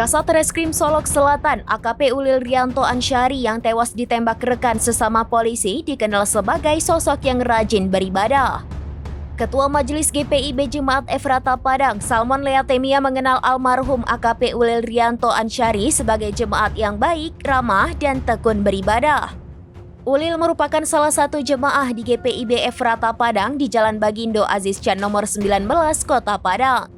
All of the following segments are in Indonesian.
Kasat Reskrim Solok Selatan AKP Ulil Rianto Ansyari yang tewas ditembak rekan sesama polisi dikenal sebagai sosok yang rajin beribadah. Ketua Majelis GPIB Jemaat Efrata Padang, Salmon Leatemia mengenal almarhum AKP Ulil Rianto Ansyari sebagai jemaat yang baik, ramah, dan tekun beribadah. Ulil merupakan salah satu jemaah di GPIB Efrata Padang di Jalan Bagindo Aziz Can nomor 19, Kota Padang.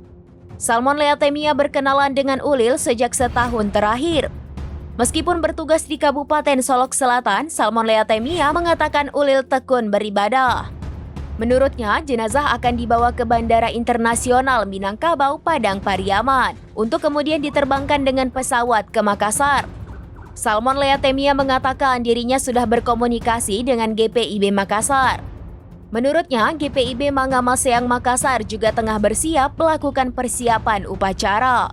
Salmon Leatemia berkenalan dengan Ulil sejak setahun terakhir. Meskipun bertugas di Kabupaten Solok Selatan, Salmon Leatemia mengatakan Ulil tekun beribadah. Menurutnya, jenazah akan dibawa ke Bandara Internasional Minangkabau, Padang Pariaman, untuk kemudian diterbangkan dengan pesawat ke Makassar. Salmon Leatemia mengatakan dirinya sudah berkomunikasi dengan GPIB Makassar. Menurutnya, GPIB Mangamaseang Makassar juga tengah bersiap melakukan persiapan upacara.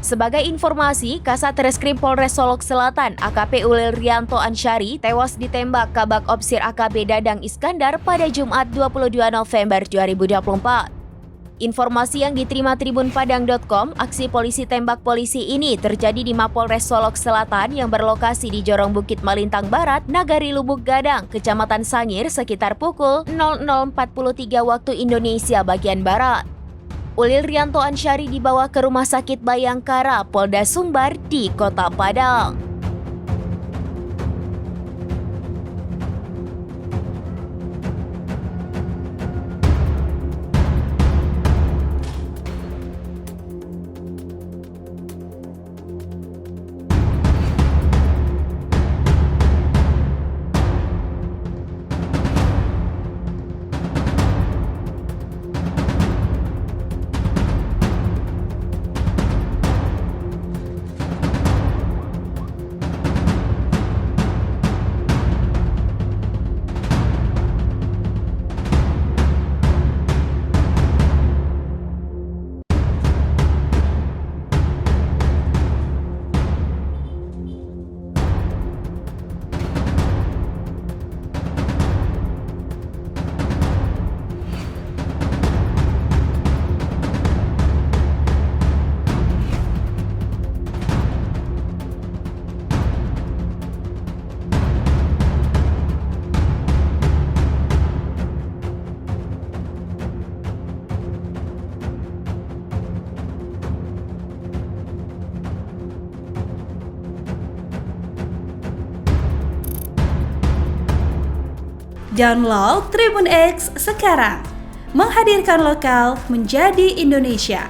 Sebagai informasi, Kasat Reskrim Polres Solok Selatan AKP Ulil Rianto Ansyari tewas ditembak Kabak Opsir AKB Dadang Iskandar pada Jumat 22 November 2024. Informasi yang diterima tribunpadang.com, aksi polisi tembak polisi ini terjadi di Mapolres Solok Selatan yang berlokasi di Jorong Bukit Malintang Barat, Nagari Lubuk Gadang, Kecamatan Sangir sekitar pukul 00.43 waktu Indonesia bagian Barat. Ulil Rianto Ansyari dibawa ke Rumah Sakit Bayangkara, Polda Sumbar di Kota Padang. Download Tribun X sekarang, menghadirkan lokal menjadi Indonesia.